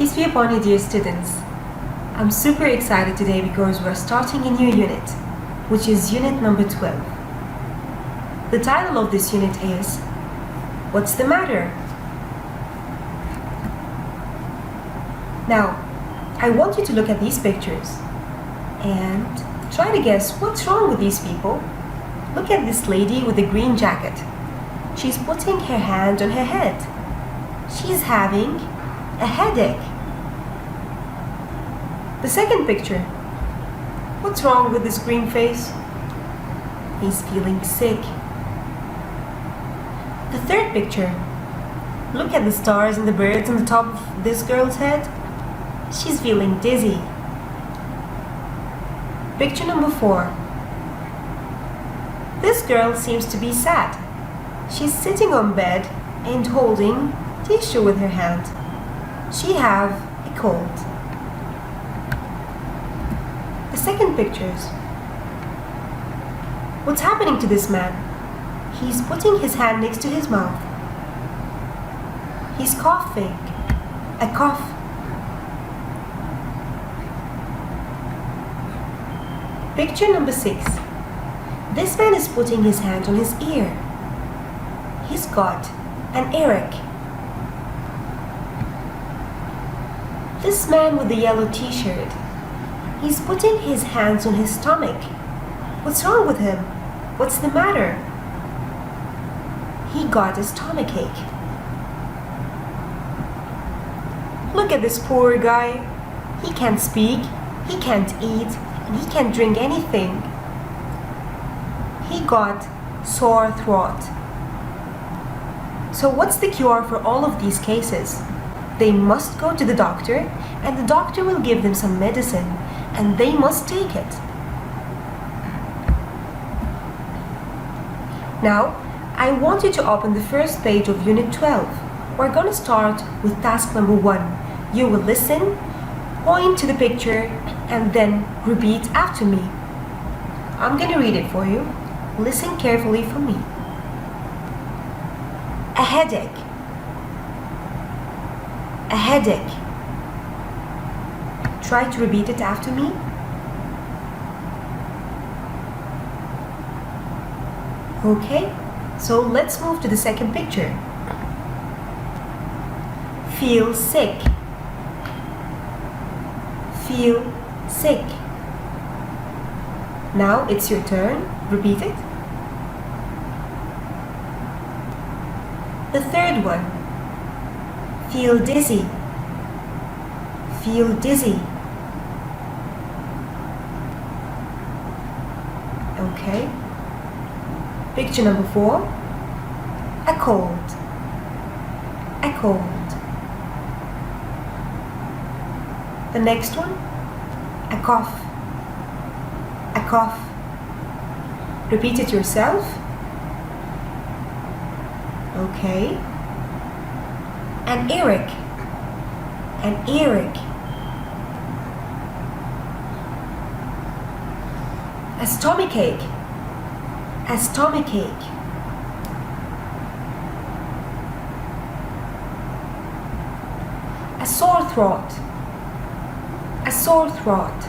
Peace be upon you, dear students. I'm super excited today because we're starting a new unit, which is unit number 12. The title of this unit is, What's the Matter? Now, I want you to look at these pictures and try to guess what's wrong with these people. Look at this lady with the green jacket. She's putting her hand on her head. She's having a headache. The second picture. What's wrong with this green face? He's feeling sick. The third picture. Look at the stars and the birds on the top of this girl's head. She's feeling dizzy. Picture number 4. This girl seems to be sad. She's sitting on bed and holding tissue with her hand. She have a cold. The second pictures. What's happening to this man? He's putting his hand next to his mouth. He's coughing. A cough. Picture number 6. This man is putting his hand on his ear. He's got an earache. This man with the yellow t-shirt, he's putting his hands on his stomach. What's wrong with him? What's the matter? He got a stomachache. Look at this poor guy. He can't speak, he can't eat, and he can't drink anything. He got sore throat. So what's the cure for all of these cases? They must go to the doctor, and the doctor will give them some medicine, and they must take it. Now, I want you to open the first page of Unit 12. We're going to start with task number 1. You will listen, point to the picture, and then repeat after me. I'm going to read it for you. Listen carefully for me. A headache. A headache. Try to repeat it after me. Okay, so let's move to the second picture. Feel sick. Feel sick. Now it's your turn. Repeat it. The third one. Feel dizzy. Feel dizzy. Okay. Picture number 4. A cold. A cold. The next one. A cough. A cough. Repeat it yourself. Okay. An earache. An earache. A stomachache. A stomachache. A sore throat. A sore throat.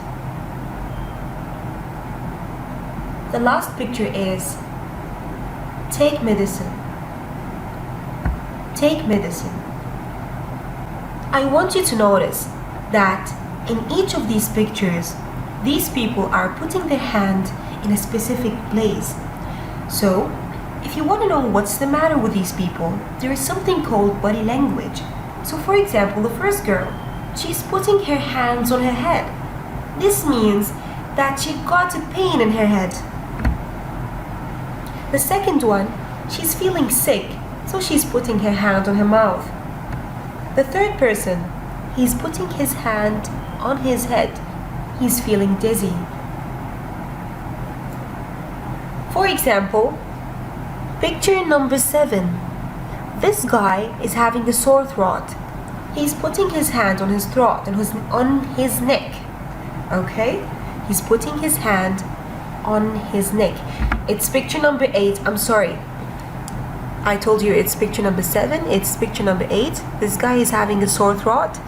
The last picture is take medicine. Take medicine. I want you to notice that in each of these pictures, these people are putting their hand in a specific place. So, if you want to know what's the matter with these people, there is something called body language. So for example, the first girl, she's putting her hands on her head. This means that she got a pain in her head. The second one, she's feeling sick, so she's putting her hand on her mouth. The third person, he's putting his hand on his head. He's feeling dizzy. For example, picture number 7. This guy is having a sore throat. He's putting his hand on his throat and on his neck. Okay? He's putting his hand on his neck. It's picture number 8. I'm sorry. I told you it's picture number 7. It's picture number 8. This guy is having a sore throat.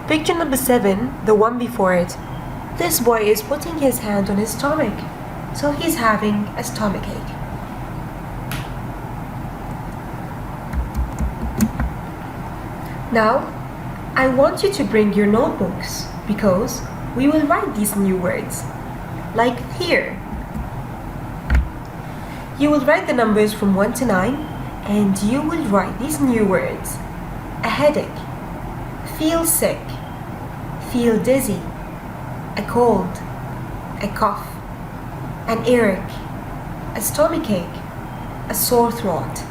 Picture number 7, the one before it. This boy is putting his hand on his stomach, so he's having a stomachache. Now, I want you to bring your notebooks because we will write these new words. Like here. You will write the numbers from 1 to 9 and you will write these new words. A headache, feel sick, feel dizzy, a cold, a cough, an earache, a stomachache, a sore throat.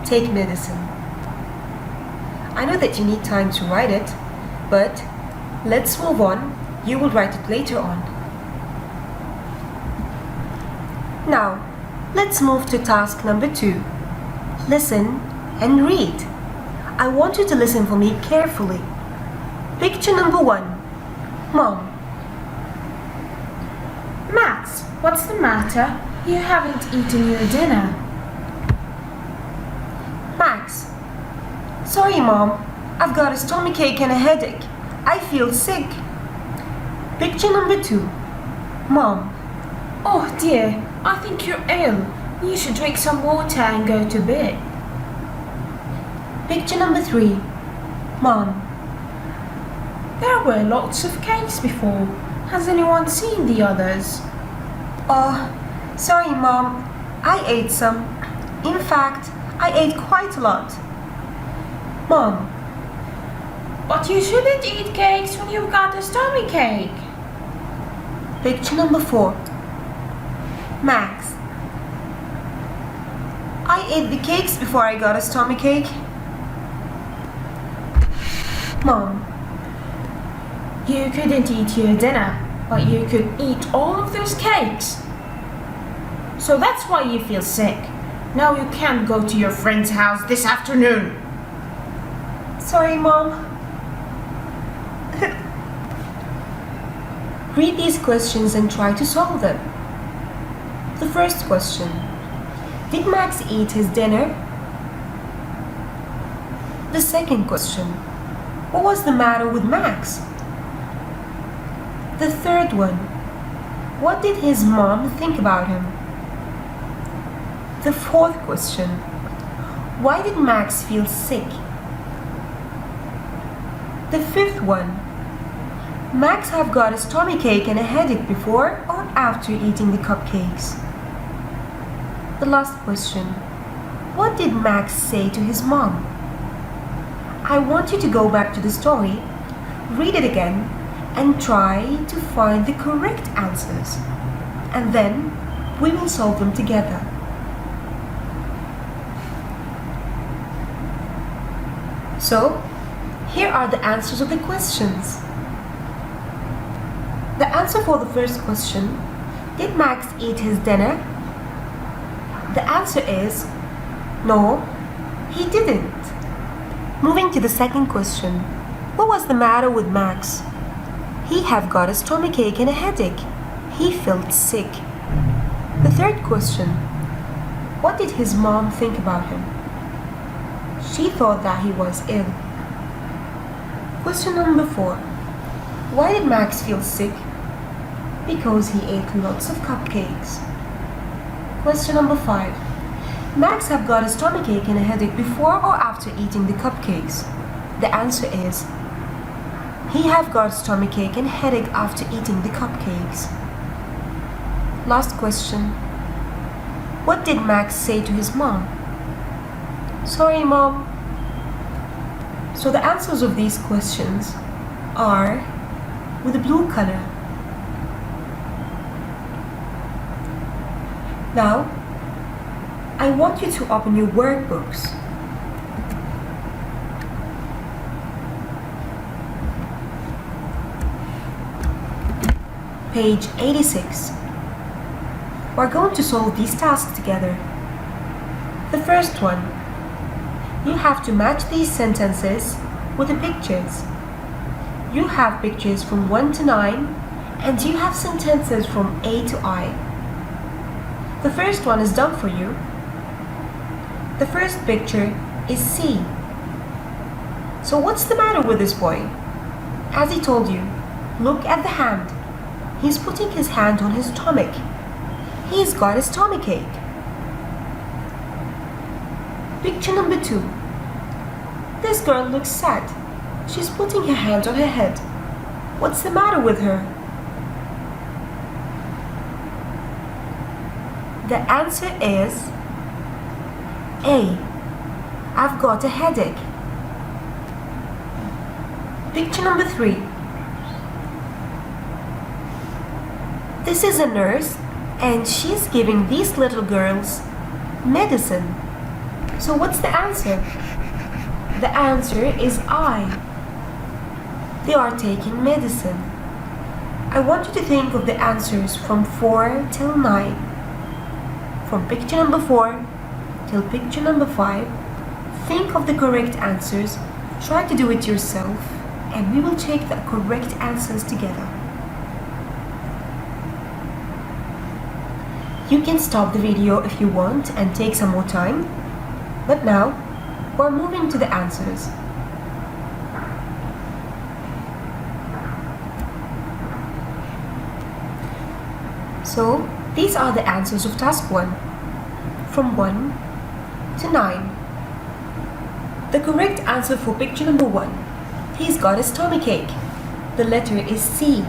Take medicine. I know that you need time to write it, but let's move on. You will write it later on. Now, let's move to task number 2. Listen and read. I want you to listen for me carefully. Picture number 1. Mom. Max, what's the matter? You haven't eaten your dinner. Max. Sorry, Mom. I've got a stomachache and a headache. I feel sick. Picture number 2. Mom. Oh dear, I think you're ill. You should drink some water and go to bed. Picture number 3. Mom. There were lots of cakes before. Has anyone seen the others? Oh, sorry, Mom. I ate some. In fact, I ate quite a lot. Mom. But you shouldn't eat cakes when you've got a stomachache. Picture number 4. Max. I ate the cakes before I got a stomachache. Mom. You couldn't eat your dinner, but you could eat all of those cakes. So that's why you feel sick. Now you can't go to your friend's house this afternoon. Sorry, Mom. Read these questions and try to solve them. The first question. Did Max eat his dinner? The second question. What was the matter with Max? The third one. What did his mom think about him? The fourth question. Why did Max feel sick? The fifth one. Max have got a stomachache and a headache before or after eating the cupcakes? The last question. What did Max say to his mom? I want you to go back to the story, read it again, and try to find the correct answers. And then we will solve them together. So, here are the answers of the questions. The answer for the first question, did Max eat his dinner? The answer is, no, he didn't. Moving to the second question, what was the matter with Max? He have got a stomachache and a headache. He felt sick. The third question, what did his mom think about him? She thought that he was ill. Question number 4, why did Max feel sick? Because he ate lots of cupcakes. Question number 5. Max have got a stomachache and a headache before or after eating the cupcakes? The answer is, he have got stomachache and headache after eating the cupcakes. Last question. What did Max say to his mom? Sorry, Mom. So the answers of these questions are with the blue color. Now, I want you to open your workbooks. Page 86. We're going to solve these tasks together. The first one, you have to match these sentences with the pictures. You have pictures from 1 to 9 and you have sentences from A to I. The first one is done for you. The first picture is C. So what's the matter with this boy? As he told you, look at the hand. He's putting his hand on his stomach. He's got a stomachache. Picture number 2. This girl looks sad. She's putting her hand on her head. What's the matter with her? The answer is A. I've got a headache. Picture number 3. This is a nurse and she's giving these little girls medicine. So what's the answer? The answer is I. They are taking medicine. I want you to think of the answers from 4 till 9. From picture number 4 till picture number 5, think of the correct answers, try to do it yourself, and we will check the correct answers together. You can stop the video if you want and take some more time, but now we're moving to the answers. So, these are the answers of task 1, from 1 to 9. The correct answer for picture number 1, he's got a stomachache. The letter is C.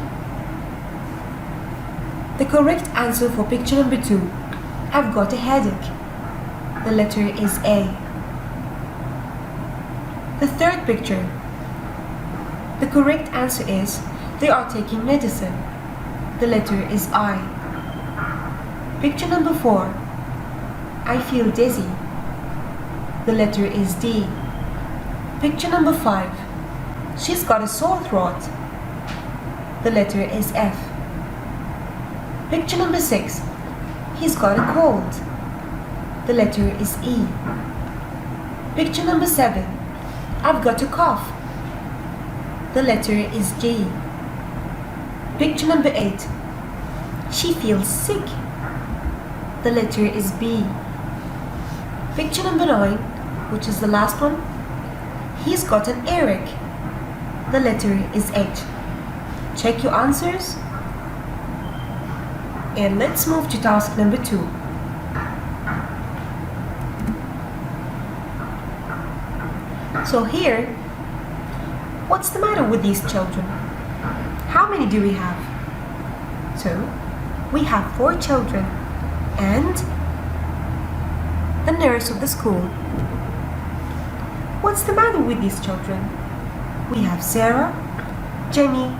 The correct answer for picture number 2, I've got a headache. The letter is A. The third picture, the correct answer is they are taking medicine. The letter is I. Picture number 4, I feel dizzy. The letter is D. Picture number 5, she's got a sore throat. The letter is F. Picture number 6, he's got a cold. The letter is E. Picture number 7, I've got a cough. The letter is G. Picture number 8, she feels sick. The letter is B. Picture number 9, which is the last one, he's got an earache. The letter is H. Check your answers. And let's move to task number 2. So here, what's the matter with these children? How many do we have? So, we have 4 children and the nurse of the school. What's the matter with these children? We have Sarah, Jenny,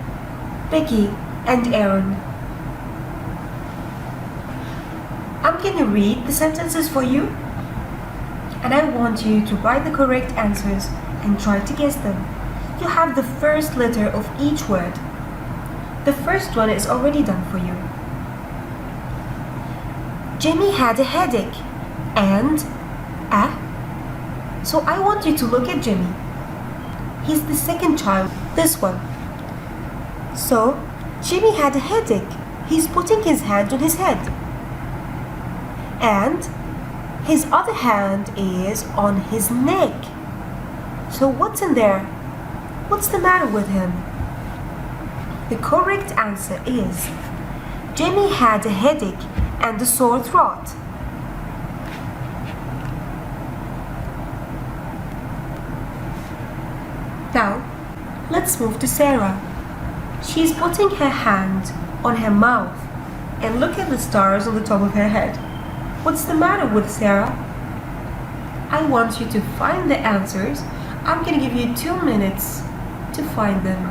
Becky, and Aaron. I'm going to read the sentences for you, and I want you to write the correct answers and try to guess them. You have the first letter of each word. The first one is already done for you. Jimmy had a headache and so I want you to look at Jimmy. He's the second child, this one. So Jimmy had a headache. He's putting his hand on his head. And his other hand is on his neck. So what's in there? What's the matter with him? The correct answer is Jimmy had a headache and a sore throat. Now, let's move to Sarah. She's putting her hand on her mouth and look at the stars on the top of her head. What's the matter with Sarah? I want you to find the answers. I'm going to give you 2 minutes to find them,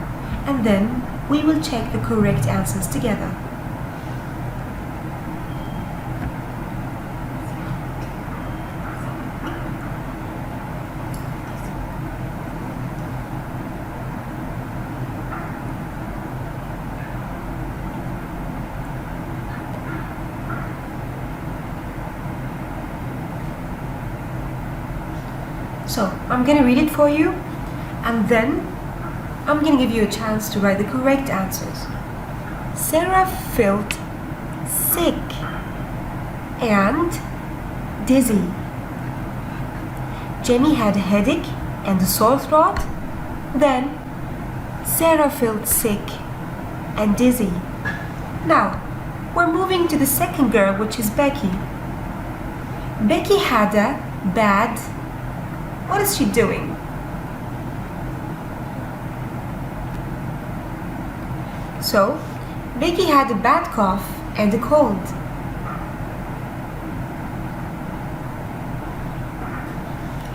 and then we will check the correct answers together. So, I'm going to read it for you, and then I'm going to give you a chance to write the correct answers. Sarah felt sick and dizzy. Jenny had a headache and a sore throat. Then, Sarah felt sick and dizzy. Now, we're moving to the second girl, which is Becky. Becky had a bad... What is she doing? So, Becky had a bad cough and a cold.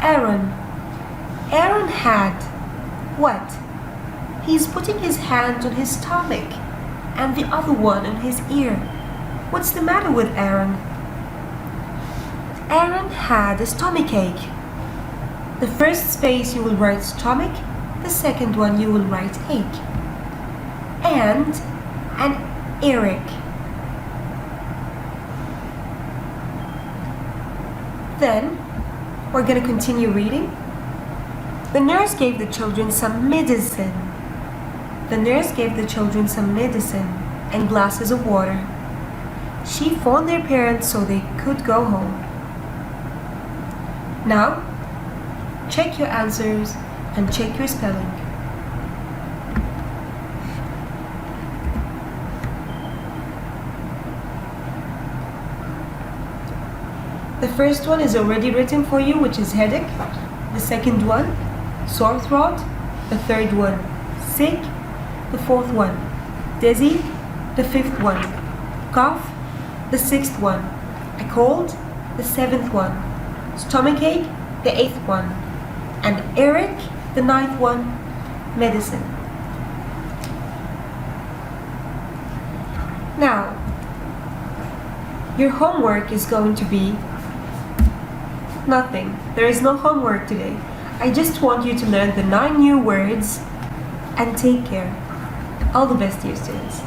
Aaron. Aaron had what? He's putting his hand on his stomach and the other one on his ear. What's the matter with Aaron? Aaron had a stomachache. The first space you will write stomach, the second one you will write ache. And an earache. Then we're going to continue reading. The nurse gave the children some medicine. The nurse gave the children some medicine and glasses of water. She phoned their parents so they could go home. Now, check your answers and check your spelling. The first one is already written for you, which is headache. The second one, sore throat. The third one, sick. The fourth one, dizzy. The fifth one, cough. The sixth one, a cold. The seventh one, stomachache. The eighth one, an earache. The ninth one, medicine. Now, your homework is going to be nothing. There is no homework today. I just want you to learn the 9 new words and take care. All the best, dear students.